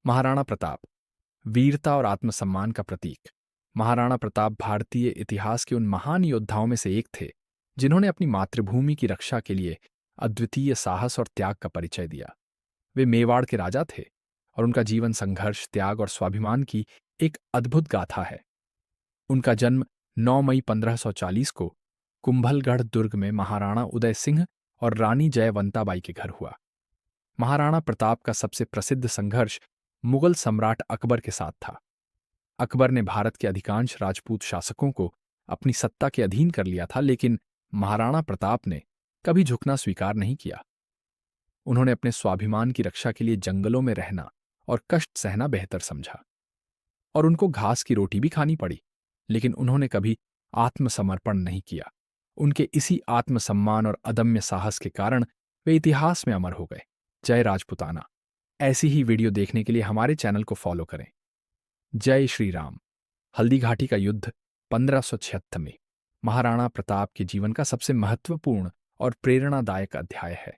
महाराणा प्रताप, वीरता और आत्मसम्मान का प्रतीक। महाराणा प्रताप भारतीय इतिहास के उन महान योद्धाओं में से एक थे जिन्होंने अपनी मातृभूमि की रक्षा के लिए अद्वितीय साहस और त्याग का परिचय दिया। वे मेवाड़ के राजा थे और उनका जीवन संघर्ष, त्याग और स्वाभिमान की एक अद्भुत गाथा है। उनका जन्म 9 मई 1540 को कुंभलगढ़ दुर्ग में महाराणा उदय सिंह और रानी जयवंताबाई के घर हुआ। महाराणा प्रताप का सबसे प्रसिद्ध संघर्ष मुगल सम्राट अकबर के साथ था। अकबर ने भारत के अधिकांश राजपूत शासकों को अपनी सत्ता के अधीन कर लिया था, लेकिन महाराणा प्रताप ने कभी झुकना स्वीकार नहीं किया। उन्होंने अपने स्वाभिमान की रक्षा के लिए जंगलों में रहना और कष्ट सहना बेहतर समझा, और उनको घास की रोटी भी खानी पड़ी, लेकिन उन्होंने कभी आत्मसमर्पण नहीं किया। उनके इसी आत्मसम्मान और अदम्य साहस के कारण वे इतिहास में अमर हो गए। जय राजपुताना। ऐसी ही वीडियो देखने के लिए हमारे चैनल को फॉलो करें। जय श्री राम। हल्दी घाटी का युद्ध 1576 में महाराणा प्रताप के जीवन का सबसे महत्वपूर्ण और प्रेरणादायक अध्याय है।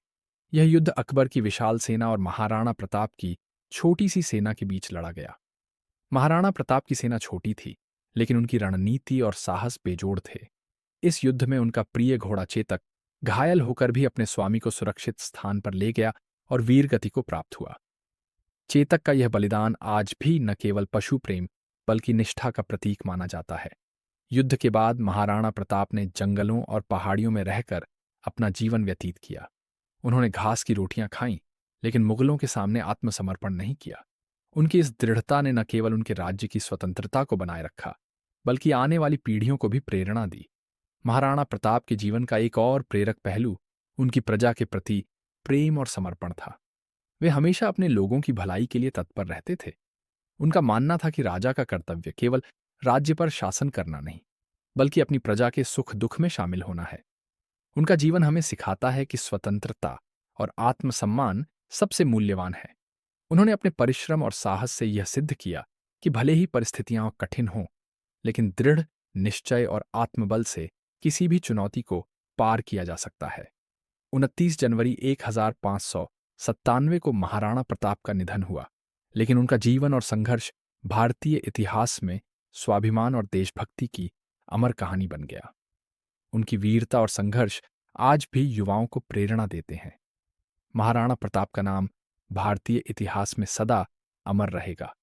यह युद्ध अकबर की विशाल सेना और महाराणा प्रताप की छोटी सी सेना के बीच लड़ा गया। महाराणा प्रताप की सेना छोटी थी, लेकिन उनकी रणनीति और साहस बेजोड़ थे। इस युद्ध में उनका प्रिय घोड़ा चेतक घायल होकर भी अपने स्वामी को सुरक्षित स्थान पर ले गया और वीर गति को प्राप्त हुआ। चेतक का यह बलिदान आज भी न केवल पशु प्रेम बल्कि निष्ठा का प्रतीक माना जाता है। युद्ध के बाद महाराणा प्रताप ने जंगलों और पहाड़ियों में रहकर अपना जीवन व्यतीत किया। उन्होंने घास की रोटियां खाईं, लेकिन मुगलों के सामने आत्मसमर्पण नहीं किया। उनकी इस दृढ़ता ने न केवल उनके राज्य की स्वतंत्रता को बनाए रखा, बल्कि आने वाली पीढ़ियों को भी प्रेरणा दी। महाराणा प्रताप के जीवन का एक और प्रेरक पहलू उनकी प्रजा के प्रति प्रेम और समर्पण था। वे हमेशा अपने लोगों की भलाई के लिए तत्पर रहते थे। उनका मानना था कि राजा का कर्तव्य केवल राज्य पर शासन करना नहीं, बल्कि अपनी प्रजा के सुख दुख में शामिल होना है। उनका जीवन हमें सिखाता है कि स्वतंत्रता और आत्मसम्मान सबसे मूल्यवान है। उन्होंने अपने परिश्रम और साहस से यह सिद्ध किया कि भले ही परिस्थितियां कठिन हों, लेकिन दृढ़ निश्चय और आत्मबल से किसी भी चुनौती को पार किया जा सकता है। 29 जनवरी 1597 को महाराणा प्रताप का निधन हुआ, लेकिन उनका जीवन और संघर्ष भारतीय इतिहास में स्वाभिमान और देशभक्ति की अमर कहानी बन गया। उनकी वीरता और संघर्ष आज भी युवाओं को प्रेरणा देते हैं। महाराणा प्रताप का नाम भारतीय इतिहास में सदा अमर रहेगा।